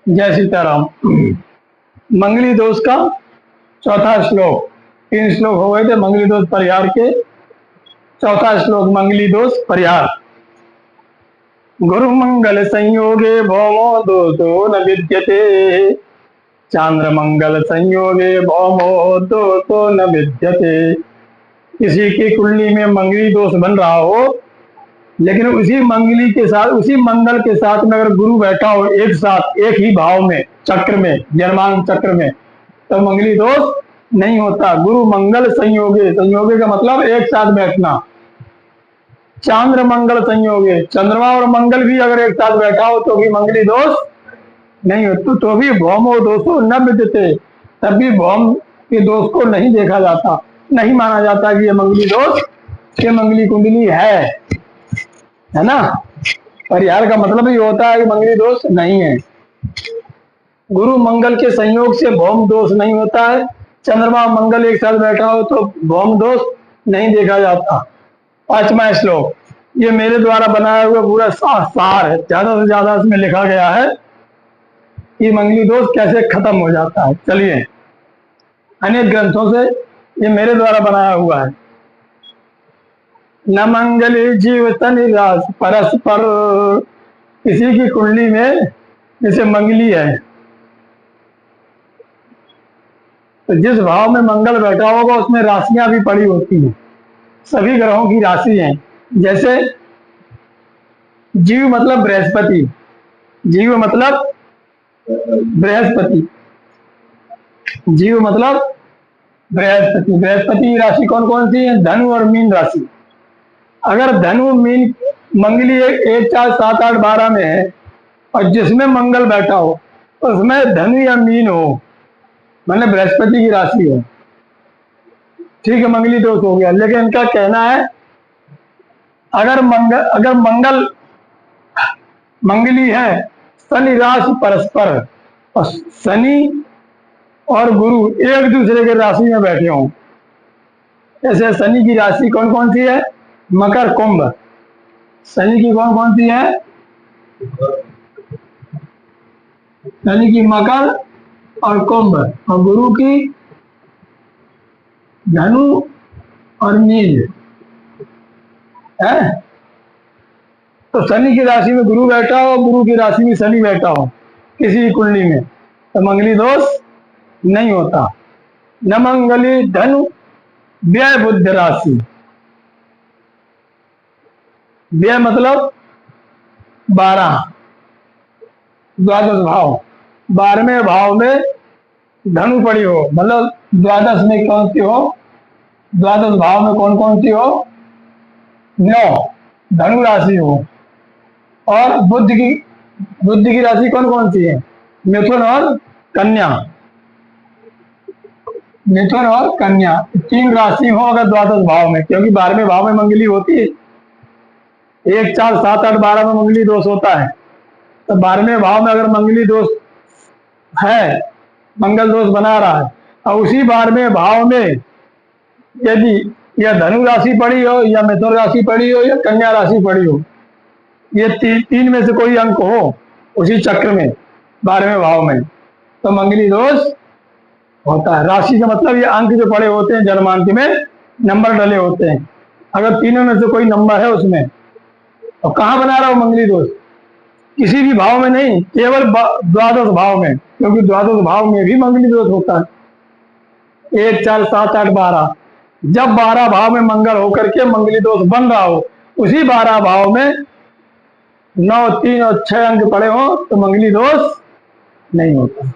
जय सीताराम। मंगली दोष का चौथा श्लोक, 3 श्लोक हो गए थे मंगली दोष परिहार के। चौथा श्लोक मंगली दोष परिहार। गुरु मंगल संयोगे भौमो दोषो न विद्यते, चांद्र मंगल संयोगे भौमो दोषो न विद्यते। किसी की कुंडली में मंगली दोष बन रहा हो, लेकिन उसी मंगली के साथ, उसी मंगल के साथ में अगर गुरु बैठा हो एक साथ, एक ही भाव में, चक्र में, जन्मांग चक्र में, तो मंगली दोष नहीं होता। गुरु मंगल संयोगे, संयोगे का मतलब एक साथ बैठना। चांद्र मंगल संयोगे, चंद्रमा और मंगल भी अगर एक साथ बैठा हो तो भी मंगली दोष नहीं होता। तो भी भौमो दोषो न विद्यते, तब भी भौम के दोष को नहीं देखा जाता, नहीं माना जाता कि ये मंगली दोष, ये मंगली कुंडली है ना। परिहार का मतलब ये होता है कि मंगली दोष नहीं है। गुरु मंगल के संयोग से भौम दोष नहीं होता है। चंद्रमा मंगल एक साथ बैठा हो तो भौम दोष नहीं देखा जाता। 5वां श्लोक, ये मेरे द्वारा बनाया हुआ पूरा सार है, ज्यादा से ज्यादा इसमें लिखा गया है कि मंगली दोष कैसे खत्म हो जाता है। चलिए, अनेक ग्रंथों से ये मेरे द्वारा बनाया हुआ है। न मंगली जीव शनि राशि परस्पर, किसी की कुंडली में जैसे मंगली है तो जिस भाव में मंगल बैठा होगा उसमें राशियां भी पड़ी होती हैं, सभी ग्रहों की राशि हैं। जैसे जीव मतलब बृहस्पति, जीव मतलब बृहस्पति, जीव मतलब बृहस्पति। बृहस्पति की राशि कौन कौन सी है? धनु और मीन राशि। अगर धनु मीन मंगली 1, 4, 7, 8, 12 में है और जिसमें मंगल बैठा हो उसमें धनु या मीन हो, मतलब बृहस्पति की राशि हो, ठीक है, मंगली दोष हो गया। लेकिन इनका कहना है अगर मंगल मंगली है शनि राशि परस्पर, और शनि और गुरु एक दूसरे के राशि में बैठे हों, ऐसे शनि की राशि कौन कौन सी है? मकर कुंभ। शनि की कौन कौन सी है? शनि की मकर और कुंभ, और गुरु की धनु और मीन है। तो शनि की राशि में गुरु बैठा हो, गुरु की राशि में शनि बैठा हो किसी कुंडली में, तो मंगली दोष नहीं होता। न मंगली धनु व्यय बुद्ध राशि। व्यय मतलब 12, द्वादश भाव। 12वें भाव में धनु पड़ी हो, मतलब द्वादश में कौन सी हो? द्वादश भाव में कौन कौन सी हो? 9 धनु राशि हो। और बुद्ध की राशि कौन कौन सी है? मिथुन और कन्या। मिथुन और कन्या 3 राशि हो अगर द्वादश भाव में, क्योंकि 12वें भाव में मंगली होती है। 1, 4, 7, 8, 12 में मंगली दोष होता है। तो 12वें भाव में अगर मंगली दोष है, मंगल दोष बना रहा है, और उसी 12वें भाव में यदि या धनु राशि पड़ी हो, या मिथुन राशि पड़ी हो, या कन्या राशि पड़ी हो, ये तीन में से कोई अंक हो उसी चक्र में 12वें भाव में, तो मंगली दोष होता है। राशि का मतलब ये अंक जो पड़े होते हैं जन्मांक में, नंबर डले होते हैं। अगर तीनों में से कोई नंबर है उसमें, तो कहाँ बना रहा हो मंगली दोष? किसी भी भाव में नहीं, केवल द्वादश भाव में, क्योंकि द्वादश भाव में भी मंगली दोष होता है। 1, 4, 7, 8, 12, जब 12 भाव में मंगल होकर के मंगली दोष बन रहा हो, उसी 12 भाव में 9, 3 और 6 अंक पड़े हो तो मंगली दोष नहीं होता।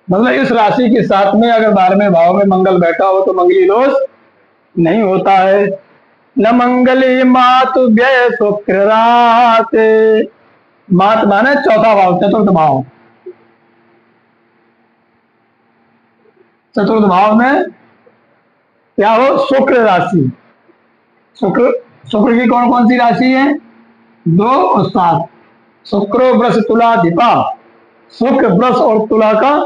मतलब इस राशि के साथ में अगर 12वें भाव में मंगल बैठा हो तो मंगली दोष नहीं होता है। न मंगली मातु व्यय शुक्र राशि। मात माने चौथा भाव, चतुर्थ भाव। चतुर्थ भाव में क्या हो? शुक्र राशि। शुक्र की कौन कौन सी राशि है? 2 और 7। शुक्र वृष तुला दीपा। शुक्र वृष और तुला का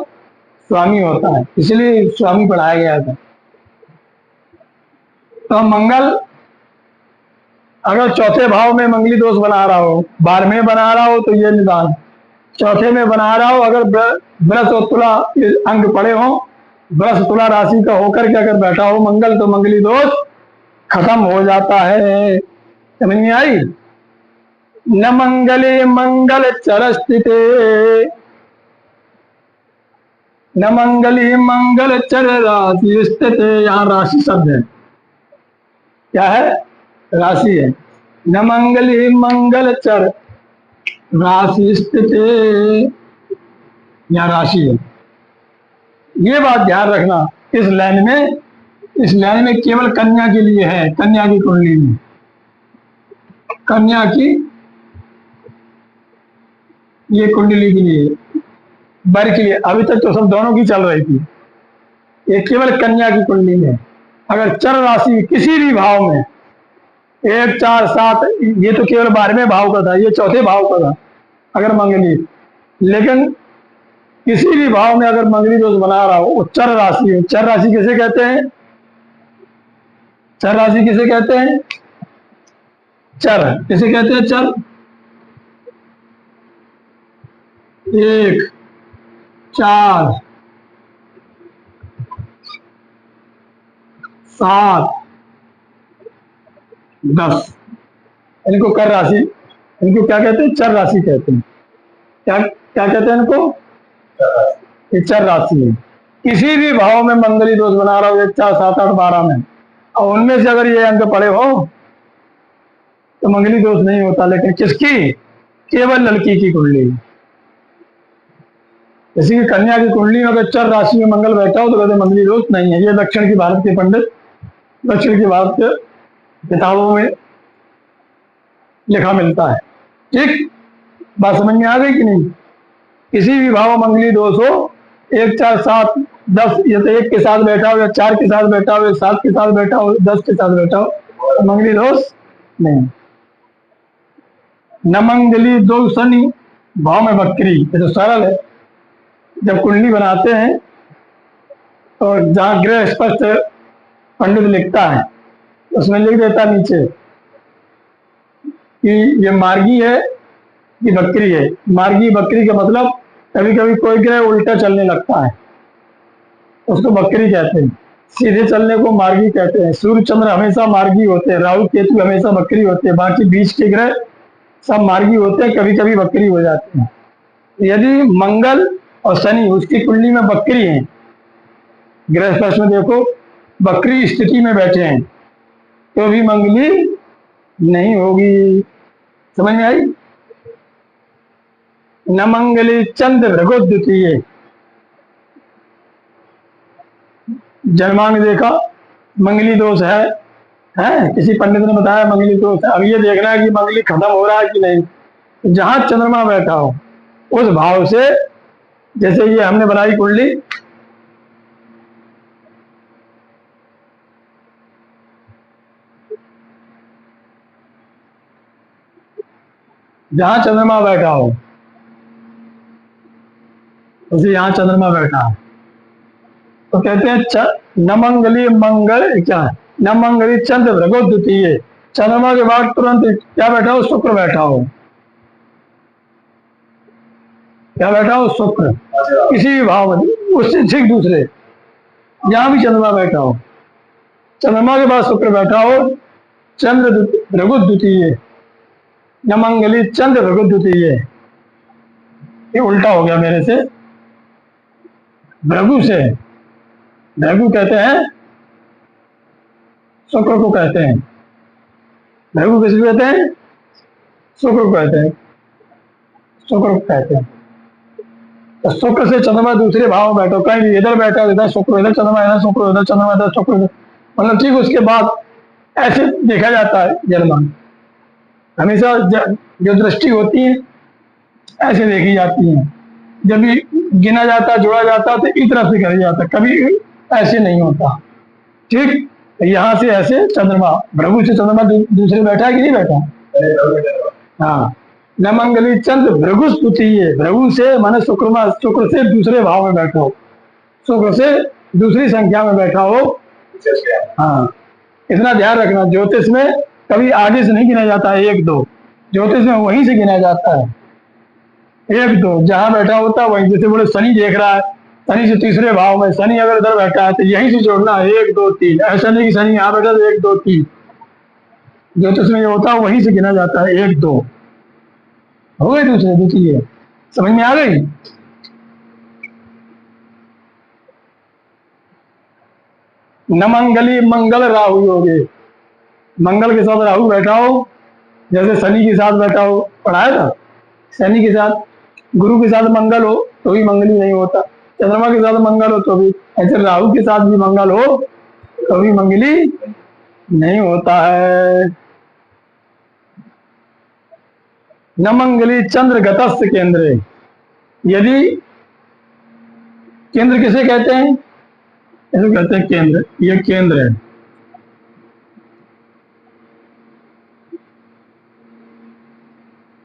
स्वामी होता है, इसलिए स्वामी पढ़ाया गया था। तो मंगल अगर चौथे भाव में मंगली दोष बना रहा हो, 12वें बना रहा हो, तो ये निदान चौथे में बना रहा हो, अगर वृष और तुला अंक पड़े हो, वृष तुला राशि का होकर के अगर बैठा हो मंगल, तो मंगली दोष खत्म हो जाता है। समझ में आई? न मंगले मंगल चर स्थिते, न मंगली मंगल चर राशि स्थित। यहाँ राशि शब्द है, क्या है? राशि है। न मंगली मंगल चर राशि स्थित, यहाँ राशि है। ये बात ध्यान रखना, इस लाइन में केवल कन्या के लिए है, कन्या की कुंडली में, कन्या की ये कुंडली के लिए, वर के लिए। अभी तक तो सब दोनों की चल रही थी, ये केवल कन्या की कुंडली में। अगर चर राशि किसी भी भाव में 1, 4, 7, ये तो केवल 12वें भाव का था, ये चौथे भाव का था अगर मंगली, लेकिन किसी भी भाव में अगर मंगली दोष बना रहा हो, चर राशि है। चर राशि किसे कहते हैं? चर राशि किसे कहते हैं? चर किसे कहते हैं? चर 1, 4, 7, 10, इनको कर राशि, इनको क्या कहते हैं? चर राशि कहते हैं। क्या क्या कहते हैं इनको? ये चर राशि है। किसी भी भाव में मंगली दोष बना रहा हो, 1, 4, 7, 8, 12 में, और उनमें से अगर ये अंक पड़े हो तो मंगली दोष नहीं होता। लेकिन किसकी? केवल लड़की की कुंडली। जैसे कि कन्या की कुंडली में अगर चर राशि में मंगल बैठा हो तो कहते मंगली दोष नहीं है। ये दक्षिण की भारत के पंडित, दक्षिण की भारत के किताबों में लिखा मिलता है। ठीक, बात समझ में आ गई कि नहीं? किसी भी भाव मंगली दोष हो, 1, 4, 7, 10, या तो 1 के साथ बैठा हो, या 4 के साथ बैठा हो, या 7 के साथ बैठा हो, 10 के साथ बैठा हो, तो मंगली दोष नहीं। न मंगली दो शनि भाव में बकरी, ये तो सरल है। जब कुंडली बनाते हैं तो जहाँ ग्रह स्पष्ट पंडित लिखता है उसमें लिख देता नीचे कि ये मार्गी है कि बकरी है। मार्गी बकरी का मतलब कभी कभी कोई ग्रह उल्टा चलने लगता है, उसको बकरी कहते हैं। सीधे चलने को मार्गी कहते हैं। सूर्य चंद्र हमेशा मार्गी होते हैं, राहु केतु हमेशा बकरी होते हैं, बाकी बीच के ग्रह सब मार्गी होते हैं, कभी कभी बकरी हो जाते हैं। यदि मंगल और शनि उसकी कुंडली में बकरी हैं, ग्रह स्पष्ट में देखो बकरी स्थिति में बैठे हैं, तो भी मंगली नहीं होगी। समझ में आई? न मंगली चंद्र भृगु द्वितीय, जन्मांग देखा मंगली दोष है, किसी पंडित ने बताया मंगली दोष है। अब ये देखना है कि मंगली खत्म हो रहा है कि नहीं। जहां चंद्रमा बैठा हो उस भाव से, जैसे ये हमने बनाई कुंडली, जहां चंद्रमा बैठा हो उसे, यहां चंद्रमा बैठा है तो कहते हैं न मंगली मंगल, क्या है? न मंगली चंद्र भृगु द्वितीय। चंद्रमा के बाद तुरंत क्या बैठा हो? शुक्र बैठा हो। क्या बैठा हो? शुक्र, किसी भी भाव में, उससे ठीक दूसरे, जहां भी चंद्रमा बैठा हो, चंद्रमा के बाद शुक्र बैठा हो। चंद्र भृगु द्वितीय, न मंगली चंद्र भृगु द्वितीय। ये उल्टा हो गया मेरे से। भृगु से, भृगु कहते हैं शुक्र को कहते हैं। भृगु किसको कहते हैं? शुक्र को कहते हैं, शुक्र को कहते हैं। तो शुक्र से चंद्रमा दूसरे भाव में बैठो, कहीं इधर बैठा इधर शुक्र, इधर चंद्रमा, इधर शुक्र, इधर चंद्रमा, इधर शुक्र, मतलब ठीक उसके बाद ऐसे देखा जाता है। जन्मान हमेशा जो दृष्टि होती है ऐसे देखी जाती है। जब भी गिना जाता, जोड़ा जाता तो इस तरफ से करा जाता, कभी ऐसे नहीं होता। ठीक, यहाँ से ऐसे चंद्रमा, भृगु से चंद्रमा दूसरे बैठा है कि नहीं बैठा? हाँ, न मंगली चंद्र भृगु स्तुतीय। भृगु से माने शुक्र से दूसरे भाव में बैठा हो, शुक्र से दूसरी संख्या में बैठा हो। हाँ, इतना ध्यान रखना, ज्योतिष में कभी आगे से नहीं गिना जाता है 1, 2, ज्योतिष में वहीं से गिना जाता है। एक दो जहां बैठा होता है वहीं, जैसे बोले शनि देख रहा है, शनि से तीसरे भाव में, शनि अगर इधर बैठा है तो यहीं से जोड़ना है, एक दो तीन। ऐसा नहीं कि शनि यहाँ बैठा तो एक दो तीन, जो तो उसमें होता है वहीं से गिना जाता है, एक दो हो गए दूसरे द्वितीय। समझ में आ गई? न मंगली मंगल राहु योगे, मंगल के साथ राहु बैठा हो, जैसे शनि के साथ बैठा हो, पढ़ाया था। शनि के साथ गुरु के साथ मंगल हो तो भी मंगली नहीं होता, चंद्रमा के साथ मंगल हो तो भी, ऐसे राहु के साथ भी मंगल हो तो भी मंगली नहीं होता है। न मंगली चंद्र गतस्थ केंद्र, यदि केंद्र किसे कहते हैं? इसे कहते हैं केंद्र, ये केंद्र है।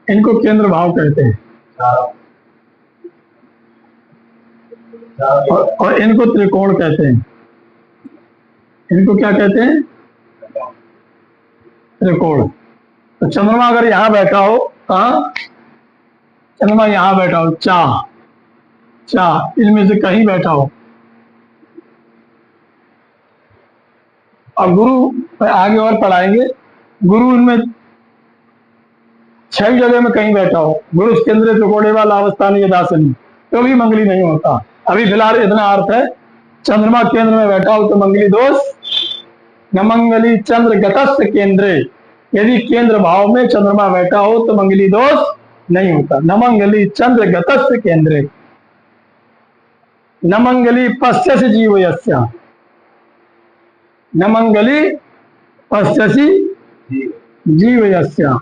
इनको केंद्र भाव कहते हैं, और इनको त्रिकोण कहते हैं। इनको क्या कहते हैं? त्रिकोण। तो चंद्रमा अगर यहां बैठा हो, कहा चंद्रमा यहां बैठा हो, इनमें से कहीं बैठा हो, और गुरु आगे और पढ़ाएंगे, गुरु इनमें 6 जगह में कहीं बैठा हो, गुरु केंद्र त्रिकोणे वाला अवस्थान यदासनी, तो भी मंगली नहीं होता। अभी फिलहाल इतना अर्थ है, चंद्रमा केंद्र में बैठा हो तो मंगली दोष। न मंगली चंद्र गतस्थ केंद्र, यदि केंद्र भाव में चंद्रमा बैठा हो तो मंगली दोष नहीं होता। न मंगली चंद्र गतस्थ केंद्र, न मंगली पश्यसि जीवयस्य, न मंगली पश्यसि जीवयस्य।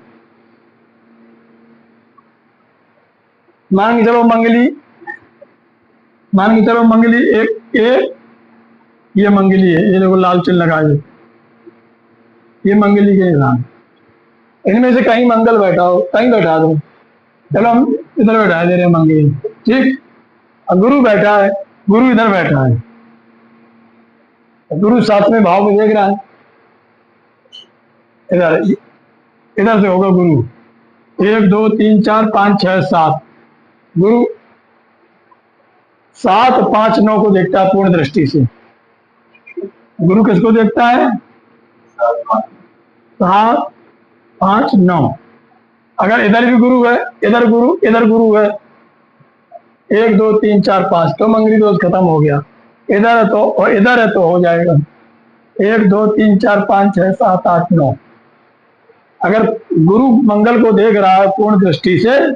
मान के चलो मंगली, मान के चलो मंगली एक ये मंगली है, ये देखो लाल चिन्ह लगाए, ये मंगली के निशान। इनमें से कहीं मंगल बैठा हो, कहीं बैठा दो, चलो हम इधर बैठा दे रहे हैं मंगली, ठीक। और गुरु बैठा है, गुरु इधर बैठा है, गुरु 7वें भाव में देख रहा है, इधर इधर से होगा गुरु, 1 2 3 4 5 6 7, गुरु 7 5 9 को देखता है पूर्ण दृष्टि से। गुरु किसको देखता है? 7 5 9। अगर इधर भी गुरु है, इधर गुरु है, 1 2 3 4 5, तो मंगली दोष खत्म हो गया। इधर है तो, और इधर है तो हो जाएगा 1 2 3 4 5 6 7 8 9। अगर गुरु मंगल को देख रहा है पूर्ण दृष्टि से,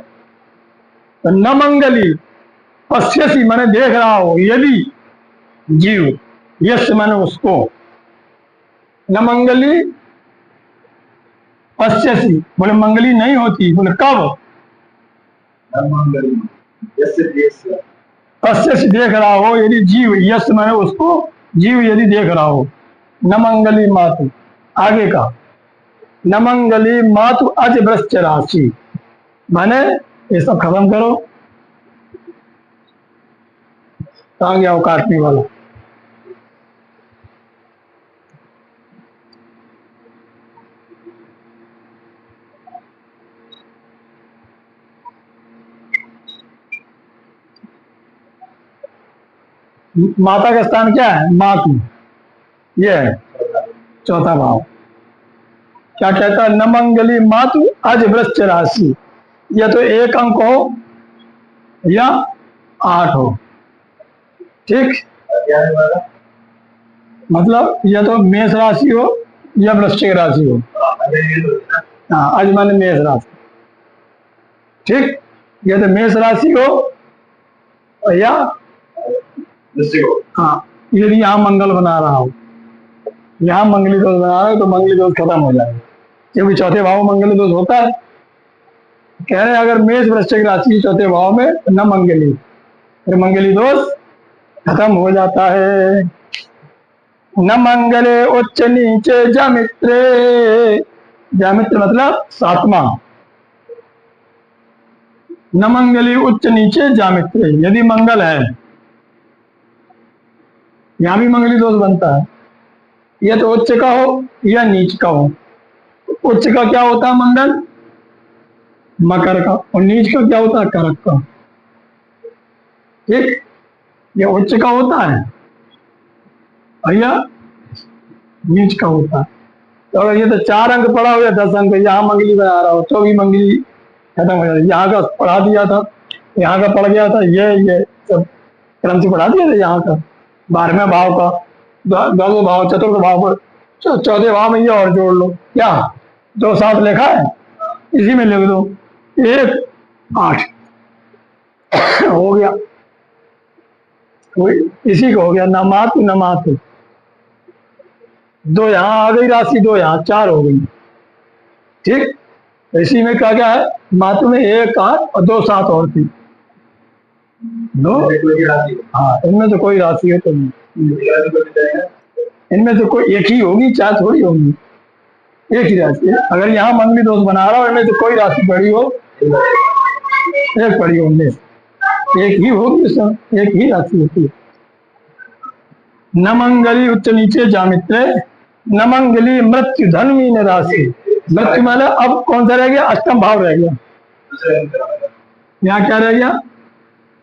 तो न मंगली पश्यसी माने देख रहा हो, यदि जीव, यश माने उसको, न मंगली पश्यसी बोले मंगली नहीं होती, बोले कब? पश्यसी देख रहा हो, यदि जीव, यश माने उसको, जीव यदि देख रहा हो। न मंगली मातु, आगे का, न मंगली मातु अज वृश्च राशि, माने ये सब खत्म करो, कहाँ गया वो काटने वाला? माता का स्थान क्या है? मातु, ये है चौथा भाव। क्या कहता है? न मंगली मातु अज वृश्च राशि, या तो 1 अंक हो या 8 हो, ठीक। मतलब या तो मेष राशि हो या वृश्चिक राशि हो। हाँ, अज माने मेष राशि, ठीक। या तो मेष राशि हो या हाँ, यदि यहाँ मंगल बना रहा हो, यहाँ मंगली दोष बना रहा है, तो मंगली दोष खत्म हो जाएगा, क्योंकि चौथे भाव में मंगली दोष होता है। कह रहे हैं अगर मेष वृश्चिक राशि चौथे भाव में, न मंगली, फिर मंगली दोष खत्म हो जाता है। न मंगले उच्च नीचे जामित्रे, जामित्र मतलब 7वां, न मंगली उच्च नीचे जामित्रे, यदि मंगल है, यहां भी मंगली दोष बनता है, या तो उच्च का हो या नीच का हो। उच्च का क्या होता है? मंगल, मकर का। और नीच का क्या होता है? करक का। ठीक, ये उच्च का होता है भैया, नीच का होता है। तो ये तो 4 अंक पढ़ा हो या 10 अंक, यहाँ मंगली बना रहा हो, 24 मंगली खत्म हो जाती। यहाँ का पढ़ा दिया था, यहाँ का पढ़ गया था, ये सब क्रम से पढ़ा दिया था। यहाँ का 12वें भाव का, 10वें भाव, चतुर्थ भाव पर, 14वें भाव में ये और जोड़ लो। क्या 2 7 लिखा है, इसी में लिख दो 1 8 हो गया। इसी को हो गया नमातु नमातु। 2 यहाँ आ गई राशि, 2 यहाँ, 4 हो गई। ठीक, इसी में क्या क्या है? मातु में 1 8 और 2 7 और थी। दो, हाँ, इनमें से कोई राशि है तो नहीं, इनमें से कोई एक ही होगी, 4 थोड़ी होगी, एक ही राशि है। अगर यहाँ मंगली दोष बना रहा हो, इनमें से कोई राशि पड़ी हो, एक पड़ी होंगे, एक ही होगी, सब एक ही राशि होती है। न मंगली उच्च नीचे जामित्र, न मंगली मृत्यु धन न राशि। मृत्यु माने अब कौन सा रह गया? अष्टम भाव रह गया। यहाँ क्या रह गया?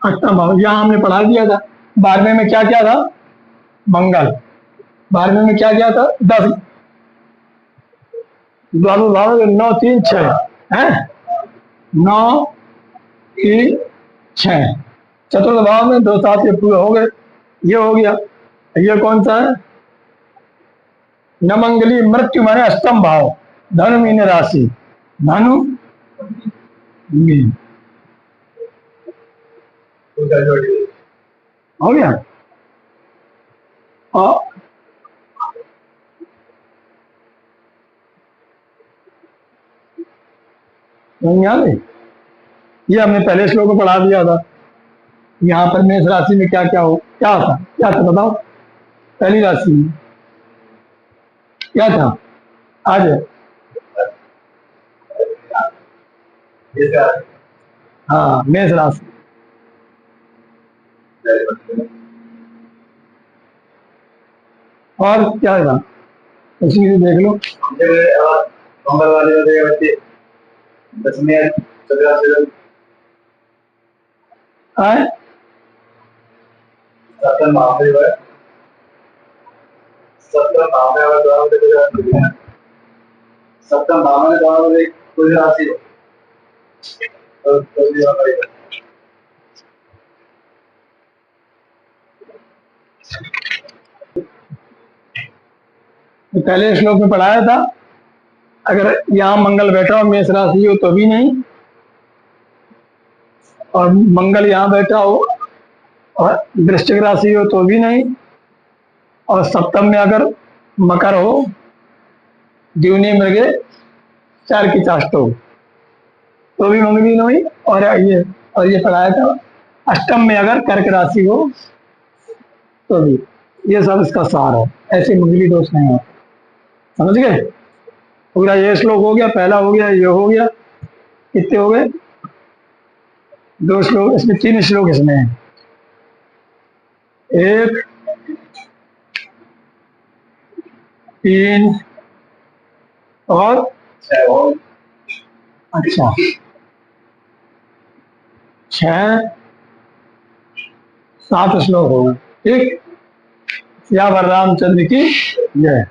अष्टम भाव। यहाँ हमने पढ़ा दिया था 12वें में क्या क्या था? मंगल। 12वें में क्या क्या था? 10। 12 भाव 9 3 6 है, 9 3 6। चतुर्थ भाव में 2 7 ये पूरे हो गए, ये हो गया। ये कौन सा है? न मंगली मृत्यु माने अष्टम भाव, धन मीन राशि, धनु मीन हो गया। और नहीं आ गई? ये हमने पहले श्लोक में पढ़ा दिया था। यहाँ पर मेष राशि में क्या क्या हो, क्या था बताओ? पहली राशि में क्या था? आज हाँ, मेष राशि। और क्या था? उसी से देख लो। मंगल वाले बच्चे आए, सप्तम भाव में कोई राशि हो तो पहले श्लोक में पढ़ाया था, अगर यहाँ मंगल बैठा हो मेष राशि हो तो भी नहीं, और मंगल यहाँ बैठा हो और वृश्चिक राशि हो तो भी नहीं, और सप्तम में अगर मकर हो, द्विनीय मृगे 4 की चाष्ट हो तो भी मंगली नहीं। और ये पढ़ाया था अष्टम में अगर कर्क राशि हो तो भी। ये सब इसका सार है, ऐसे मंगली दोष नहीं हो। समझ गए? पूरा ये श्लोक हो गया, पहला हो गया, ये हो गया, कितने हो गए? 2 श्लोक इसमें, 3 श्लोक इसमें है, 1 3 और अच्छा 6 7 श्लोक हो गए। ठीक, या रामचंद्र की जय।